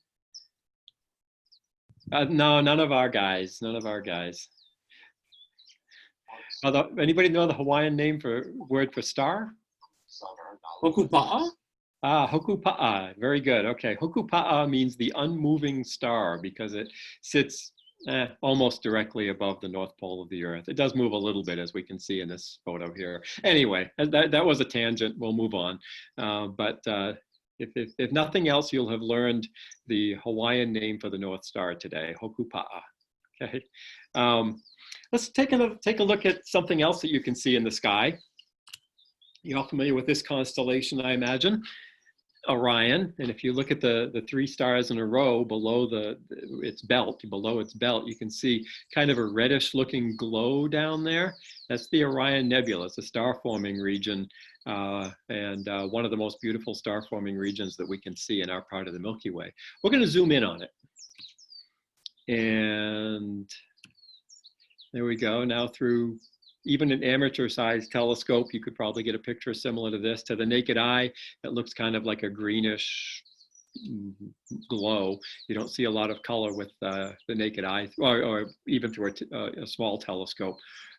S2: No, none of our guys, Anybody know the Hawaiian name word for star?
S5: Hokupa'a?
S2: Hokupa'a, very good. Okay, Hokupa'a means the unmoving star because it sits almost directly above the North Pole of the Earth. It does move a little bit, as we can see in this photo here. Anyway, that was a tangent. We'll move on. If nothing else, you'll have learned the Hawaiian name for the North Star today, Hokupa'a. Okay. Let's take a look at something else that you can see in the sky. You're all familiar with this constellation, I imagine. Orion, and if you look at the 3 stars in a row below its belt, you can see kind of a reddish looking glow down there. That's the Orion Nebula. It's a star forming region and one of the most beautiful star forming regions that we can see in our part of the Milky Way. We're going to zoom in on it. And there we go, now through even an amateur-sized telescope, you could probably get a picture similar to this. To the naked eye, it looks kind of like a greenish glow. You don't see a lot of color with the naked eye, or even through a small telescope.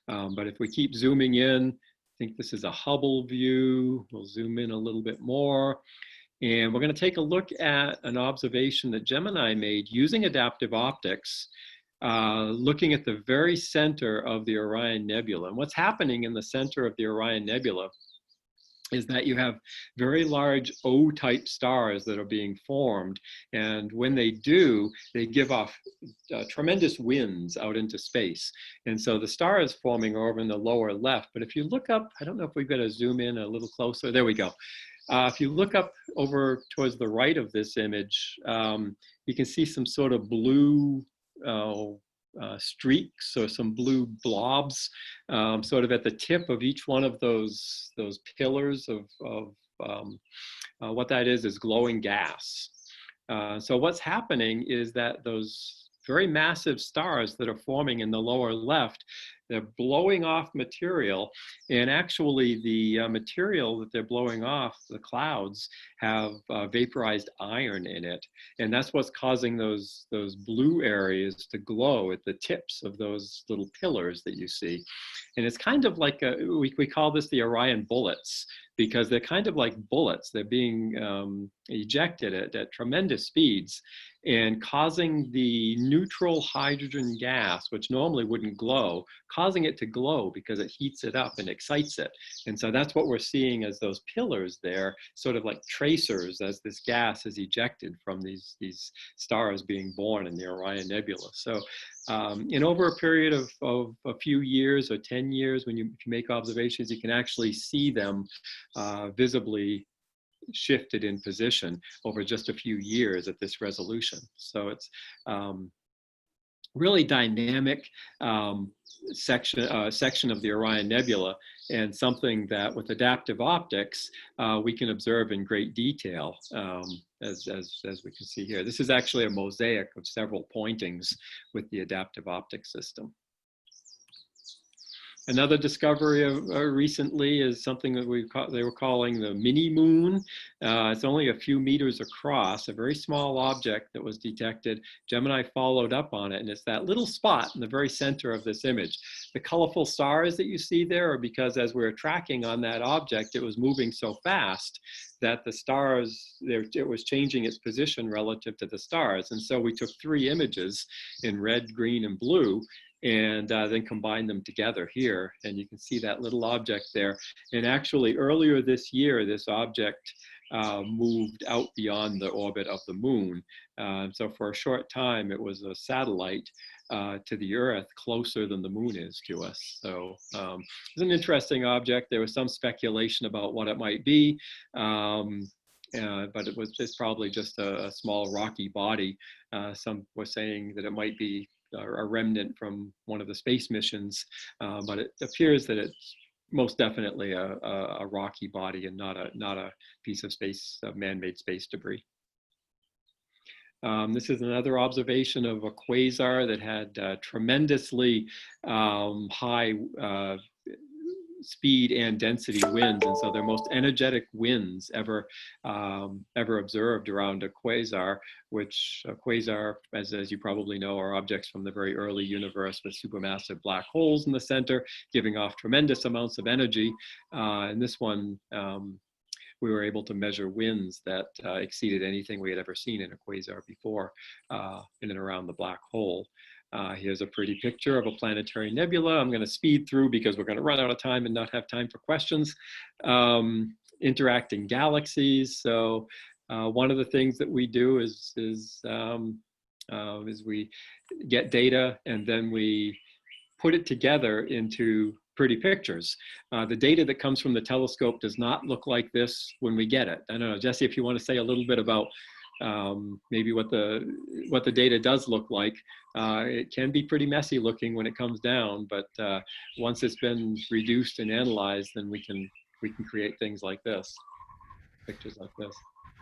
S2: But if we keep zooming in, I think this is a Hubble view. We'll zoom in a little bit more. And we're going to take a look at an observation that Gemini made using adaptive optics, looking at the very center of the Orion Nebula. And what's happening in the center of the Orion Nebula is that you have very large O-type stars that are being formed. And when they do, they give off tremendous winds out into space. And so the star is forming over in the lower left. But if you look up, I don't know if we've got to zoom in a little closer. There we go. If you look up over towards the right of this image, you can see some sort of blue streaks or some blue blobs sort of at the tip of each one of those pillars of what that is glowing gas. So what's happening is that those very massive stars that are forming in the lower left, they're blowing off material, and actually the material that they're blowing off, the clouds, have vaporized iron in it, and that's what's causing those blue areas to glow at the tips of those little pillars that you see. And it's kind of like we call this the Orion bullets, because they're kind of like bullets. They're being ejected at tremendous speeds and causing the neutral hydrogen gas, which normally wouldn't glow, causing it to glow because it heats it up and excites it. And so that's what we're seeing as those pillars there, sort of like tracers as this gas is ejected from these stars being born in the Orion Nebula. So in over a period of a few years or 10 years, if you make observations, you can actually see them visibly shifted in position over just a few years at this resolution. So it's really dynamic section of the Orion Nebula, and something that with adaptive optics we can observe in great detail, as we can see here. This is actually a mosaic of several pointings with the adaptive optics system. Another discovery recently is something that they were calling the mini moon. It's only a few meters across, a very small object that was detected. Gemini followed up on it, and it's that little spot in the very center of this image. The colorful stars that you see there are because as we were tracking on that object, it was moving so fast that the stars, it was changing its position relative to the stars. And so we took 3 images in red, green, and blue, and then combine them together here. And you can see that little object there. And actually earlier this year, this object moved out beyond the orbit of the moon. So for a short time, it was a satellite to the Earth closer than the moon is to us. So it's an interesting object. There was some speculation about what it might be, but it's probably just a small rocky body. Some were saying that it might be a remnant from one of the space missions, but it appears that it's most definitely a rocky body and not a piece of man-made space debris. This is another observation of a quasar that had tremendously high speed and density winds, and so they're most energetic winds ever observed around a quasar, which a quasar, as you probably know, are objects from the very early universe with supermassive black holes in the center, giving off tremendous amounts of energy. And this one, we were able to measure winds that exceeded anything we had ever seen in a quasar before in and around the black hole. Here's a pretty picture of a planetary nebula. I'm going to speed through because we're going to run out of time and not have time for questions. Interacting galaxies. So one of the things that we do is we get data and then we put it together into pretty pictures. The data that comes from the telescope does not look like this when we get it. I don't know, Jesse, if you want to say a little bit about maybe what the data does look like. It can be pretty messy looking when it comes down, but once it's been reduced and analyzed, then we can create things like this, pictures like this.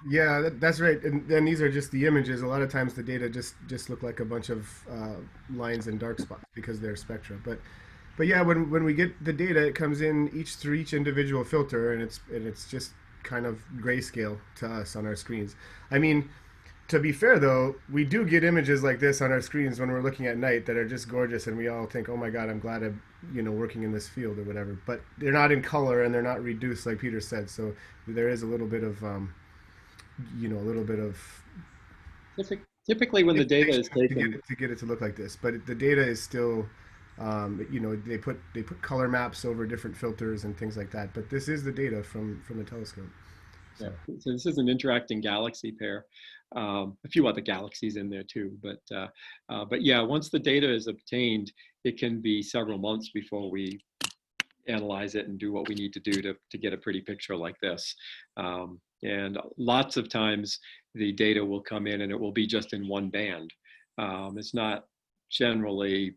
S4: Yeah, that's right. And then these are just the images. A lot of times the data just look like a bunch of lines and dark spots because they're spectra. But But yeah, when we get the data, it comes in through each individual filter, and it's just kind of grayscale to us on our screens. I mean, to be fair though, we do get images like this on our screens when we're looking at night that are just gorgeous, and we all think, "Oh my God, I'm glad I'm working in this field or whatever." But they're not in color and they're not reduced like Peter said. So there is a little bit of a little bit of
S2: Typically, when the data is taken,
S4: to get it to look like this, but the data is still, they put color maps over different filters and things like that. But this is the data from the telescope.
S2: So. Yeah, so this is an interacting galaxy pair. A few other galaxies in there too, but yeah, once the data is obtained, it can be several months before we analyze it and do what we need to do to get a pretty picture like this. And lots of times the data will come in and it will be just in one band. It's not generally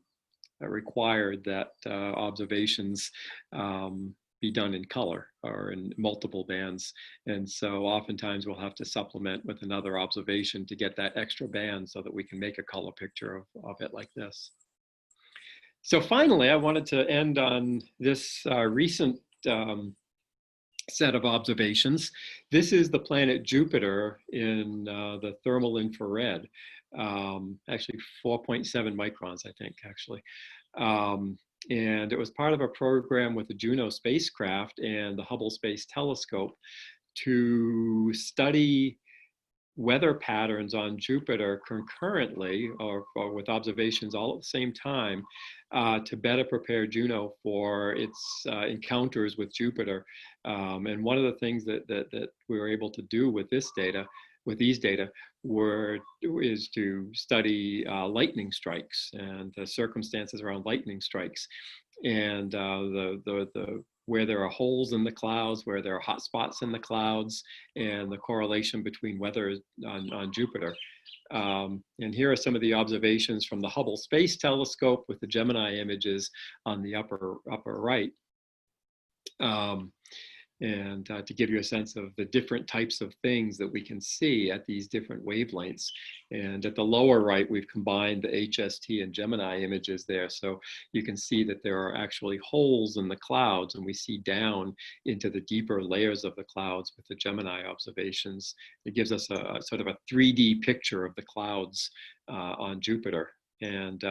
S2: required that observations be done in color or in multiple bands. And so oftentimes we'll have to supplement with another observation to get that extra band so that we can make a color picture of it like this. So finally, I wanted to end on this recent set of observations. This is the planet Jupiter in the thermal infrared, actually 4.7 microns, I think, actually. And it was part of a program with the Juno spacecraft and the Hubble Space Telescope to study weather patterns on Jupiter concurrently or with observations all at the same time to better prepare Juno for its encounters with Jupiter. And one of the things that we were able to do with these data is to study lightning strikes and the circumstances around lightning strikes, and where there are holes in the clouds, where there are hot spots in the clouds, and the correlation between weather on Jupiter. And here are some of the observations from the Hubble Space Telescope with the Gemini images on the upper right. And to give you a sense of the different types of things that we can see at these different wavelengths. And at the lower right, we've combined the HST and Gemini images there. So you can see that there are actually holes in the clouds, and we see down into the deeper layers of the clouds with the Gemini observations. It gives us a sort of a 3D picture of the clouds on Jupiter. And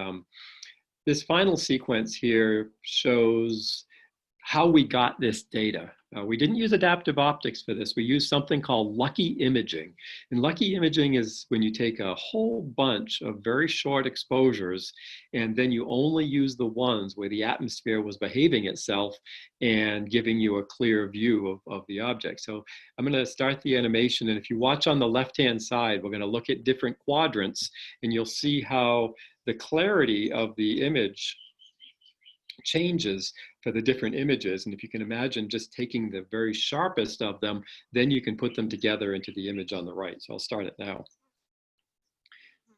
S2: this final sequence here shows how we got this data. We didn't use adaptive optics for this. We used something called lucky imaging. And lucky imaging is when you take a whole bunch of very short exposures and then you only use the ones where the atmosphere was behaving itself and giving you a clear view of the object. So I'm going to start the animation, and if you watch on the left-hand side, we're going to look at different quadrants, and you'll see how the clarity of the image changes for the different images. And if you can imagine just taking the very sharpest of them, then you can put them together into the image on the right. So I'll start it now.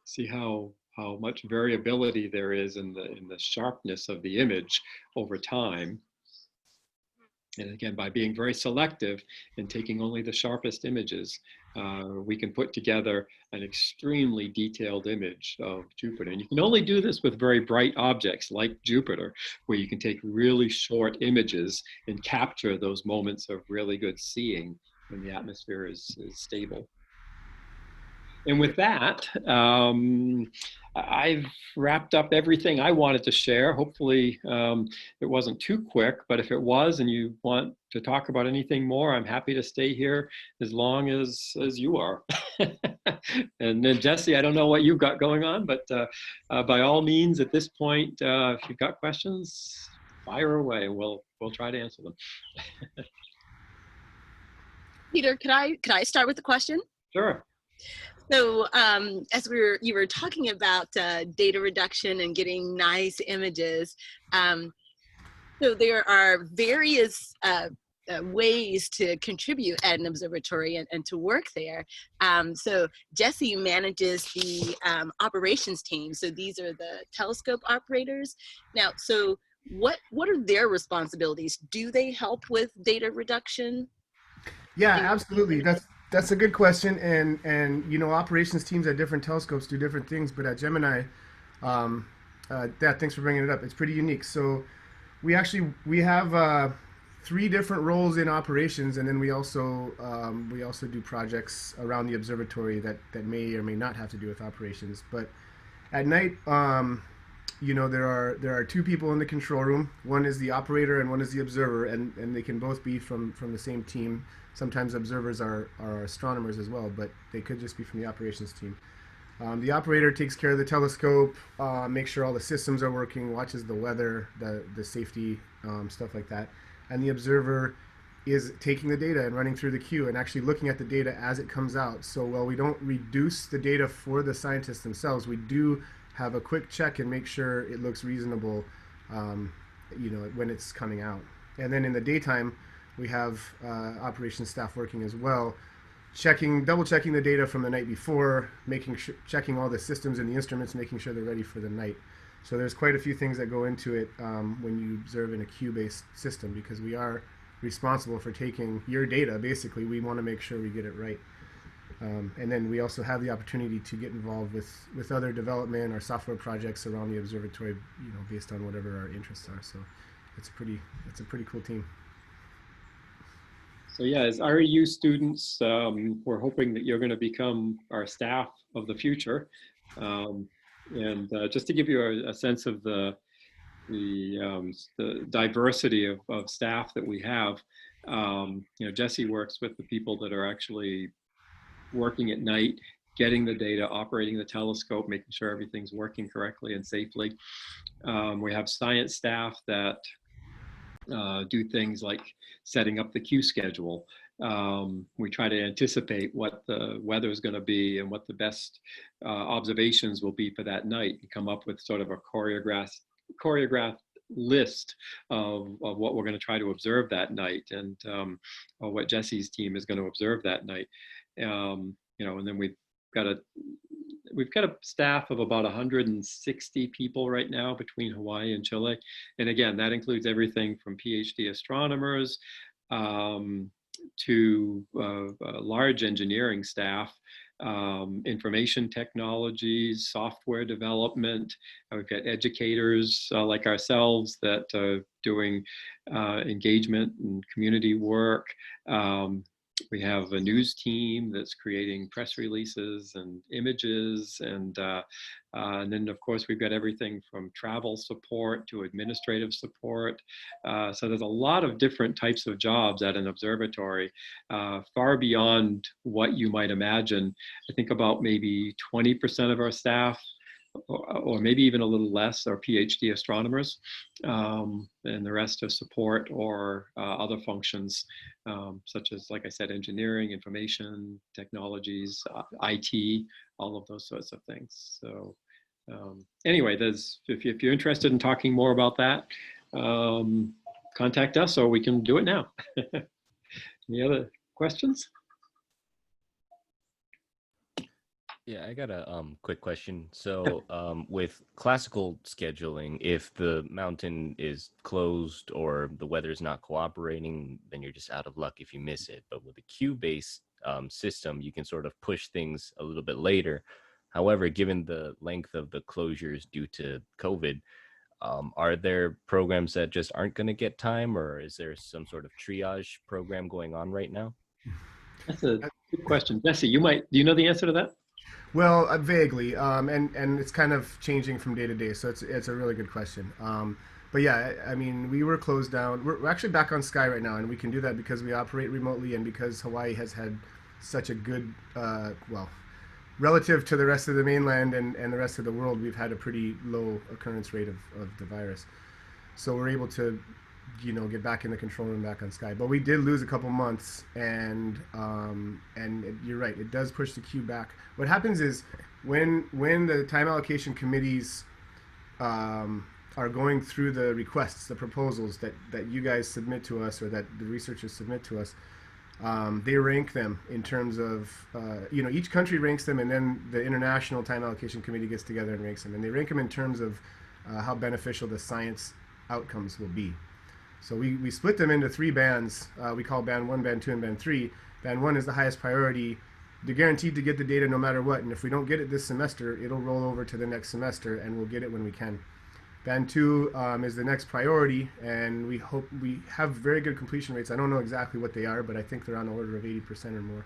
S2: See how much variability there is in the sharpness of the image over time. And again, by being very selective and taking only the sharpest images, we can put together an extremely detailed image of Jupiter. And you can only do this with very bright objects like Jupiter, where you can take really short images and capture those moments of really good seeing when the atmosphere is stable. And with that, I've wrapped up everything I wanted to share. Hopefully it wasn't too quick, but if it was and you want to talk about anything more, I'm happy to stay here as long as you are. And then Jesse, I don't know what you've got going on, but by all means at this point, if you've got questions, fire away and we'll try to answer them.
S1: Peter, could I start with the question?
S2: Sure.
S1: So as you were talking about data reduction and getting nice images, so there are various ways to contribute at an observatory and to work there. So Jesse manages the operations team. So these are the telescope operators. Now, so what are their responsibilities? Do they help with data reduction?
S4: Yeah, absolutely. That's a good question, and you know, operations teams at different telescopes do different things, but at Gemini, yeah, thanks for bringing it up. It's pretty unique. So We have 3 different roles in operations, and then we also do projects around the observatory that may or may not have to do with operations. But at night, there are 2 people in the control room. One is the operator and one is the observer, and they can both be from the same team. Sometimes observers are astronomers as well, but they could just be from the operations team. The operator takes care of the telescope, makes sure all the systems are working, watches the weather, the safety, stuff like that. And the observer is taking the data and running through the queue and actually looking at the data as it comes out. So while we don't reduce the data for the scientists themselves, we do have a quick check and make sure it looks reasonable, when it's coming out. And then in the daytime, we have operations staff working as well, double checking the data from the night before, checking all the systems and the instruments, making sure they're ready for the night. So there's quite a few things that go into it when you observe in a queue-based system, because we are responsible for taking your data. Basically, we want to make sure we get it right. And then we also have the opportunity to get involved with other development or software projects around the observatory, based on whatever our interests are. So it's a pretty cool team.
S2: So yeah, as REU students, we're hoping that you're going to become our staff of the future. And just to give you a sense of the diversity of staff that we have, Jesse works with the people that are actually working at night, getting the data, operating the telescope, making sure everything's working correctly and safely. We have science staff that do things like setting up the queue schedule. We try to anticipate what the weather is going to be and what the best observations will be for that night, and come up with sort of a choreographed list of what we're going to try to observe that night, and or what Jesse's team is going to observe that night. And then we've got a staff of about 160 people right now between Hawaii and Chile. And again, that includes everything from PhD astronomers to large engineering staff, information technologies, software development. We've got educators like ourselves that are doing engagement and community work. We have a news team that's creating press releases and images, and then of course we've got everything from travel support to administrative support. So there's a lot of different types of jobs at an observatory, far beyond what you might imagine. I think about maybe 20% of our staff, or maybe even a little less, are PhD astronomers, and the rest are support or other functions, such as, like I said, engineering, information, technologies, IT, all of those sorts of things. So anyway, if you're interested in talking more about that, contact us, or we can do it now. Any other questions?
S6: Yeah, I got a quick question. So with classical scheduling, if the mountain is closed or the weather's not cooperating, then you're just out of luck if you miss it. But with a queue-based system, you can sort of push things a little bit later. However, given the length of the closures due to COVID, are there programs that just aren't going to get time, or is there some sort of triage program going on right now?
S2: That's a good question. Jesse, do you know the answer to that?
S4: Well, vaguely, and it's kind of changing from day to day, so it's a really good question. But yeah, I mean, we were closed down. We're actually back on Sky right now, and we can do that because we operate remotely and because Hawaii has had such a good, relative to the rest of the mainland and the rest of the world, we've had a pretty low occurrence rate of the virus. So we're able to, get back in the control room, back on Sky. But we did lose a couple months, and you're right, it does push the queue back. What happens is when the time allocation committees are going through the requests, the proposals that you guys submit to us, or that the researchers submit to us, they rank them in terms of, each country ranks them, and then the International Time Allocation Committee gets together and ranks them. And they rank them in terms of how beneficial the science outcomes will be. So we split them into 3 bands. We call band 1, band 2, and band 3. Band 1 is the highest priority. They're guaranteed to get the data no matter what. And if we don't get it this semester, it'll roll over to the next semester, and we'll get it when we can. Band 2 is the next priority, and we hope we have very good completion rates. I don't know exactly what they are, but I think they're on the order of 80% or more.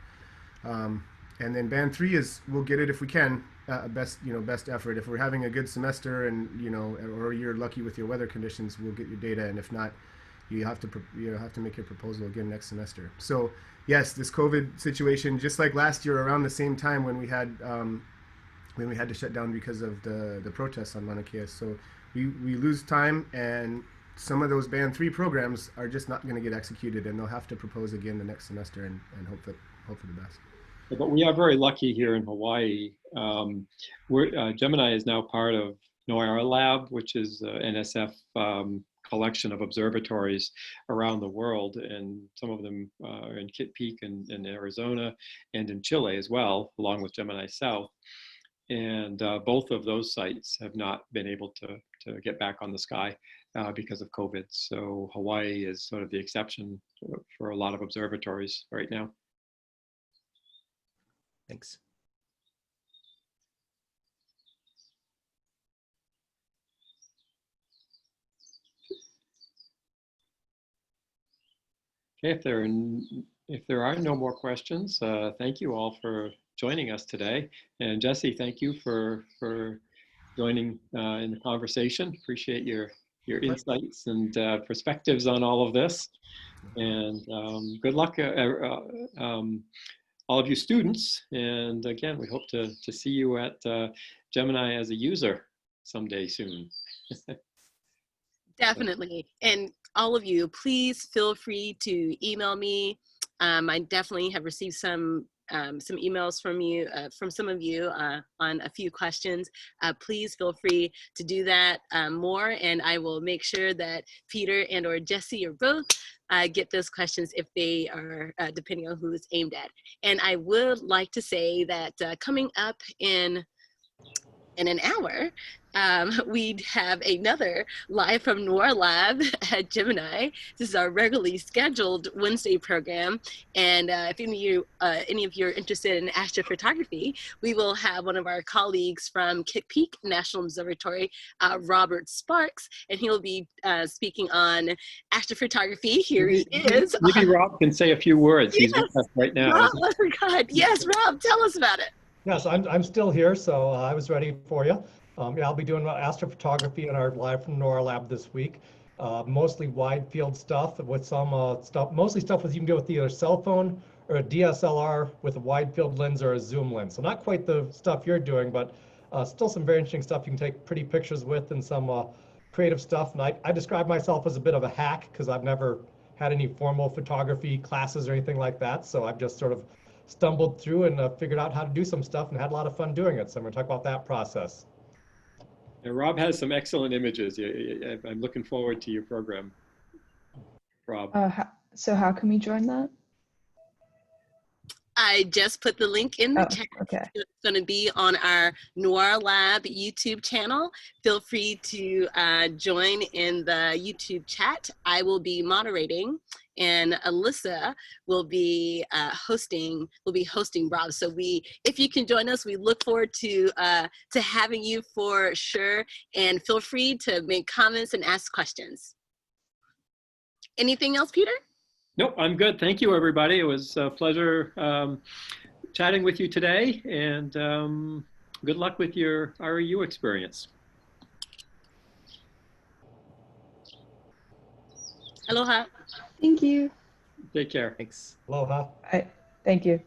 S4: And then Band 3 is we'll get it if we can, best effort. If we're having a good semester and or you're lucky with your weather conditions, we'll get your data, and if not, you have to make your proposal again next semester. So yes, this COVID situation, just like last year around the same time when we had to shut down because of the protests on Mauna Kea. So we lose time, and some of those Band 3 programs are just not going to get executed, and they'll have to propose again the next semester and hope for the best.
S2: But we are very lucky here in Hawaii. Gemini is now part of NOIRLab, which is NSF collection of observatories around the world, and some of them are in Kitt Peak in Arizona and in Chile as well, along with Gemini South. And both of those sites have not been able to get back on the sky because of COVID. So Hawaii is sort of the exception for a lot of observatories right now.
S6: Thanks.
S2: Okay, if there are no more questions, thank you all for joining us today. And Jesse, thank you for joining in the conversation. Appreciate your insights and perspectives on all of this. And good luck, all of you students. And again, we hope to see you at Gemini as a user someday soon.
S1: Definitely. And all of you, please feel free to email me. I definitely have received some emails from you, from some of you on a few questions. Please feel free to do that more, and I will make sure that Peter and or Jesse or both get those questions if they are, depending on who it's aimed at. And I would like to say that coming up in an hour, we'd have another live from NOIRLab at Gemini. This is our regularly scheduled Wednesday program. And if any of you are interested in astrophotography, we will have one of our colleagues from Kitt Peak National Observatory, Robert Sparks, and he'll be speaking on astrophotography. Here he is.
S2: Maybe Rob can say a few words.
S1: Yes.
S2: He's with us right now.
S1: Rob, oh God. Yes, Rob, tell us about it.
S7: Yes, I'm still here, so I was ready for you. Yeah, I'll be doing astrophotography in our live from NOIRLab this week. Mostly wide field stuff with some mostly stuff you can do with either a cell phone or a DSLR with a wide field lens or a zoom lens. So not quite the stuff you're doing, but still some very interesting stuff you can take pretty pictures with, and some creative stuff. And I describe myself as a bit of a hack because I've never had any formal photography classes or anything like that. So I've just sort of stumbled through and figured out how to do some stuff and had a lot of fun doing it. So I'm going to talk about that process.
S2: And Rob has some excellent images. I'm looking forward to your program, Rob.
S3: So how can we join that?
S1: I just put the link in the chat.
S3: Okay.
S1: It's going to be on our NOIRLab YouTube channel. Feel free to join in the YouTube chat. I will be moderating, and Alyssa will be hosting Rob. So if you can join us, we look forward to having you for sure. And feel free to make comments and ask questions. Anything else, Peter?
S2: Nope, I'm good. Thank you, everybody. It was a pleasure chatting with you today, and good luck with your REU experience.
S1: Aloha.
S3: Thank you.
S2: Take care.
S6: Thanks.
S7: Aloha.
S3: Thank you.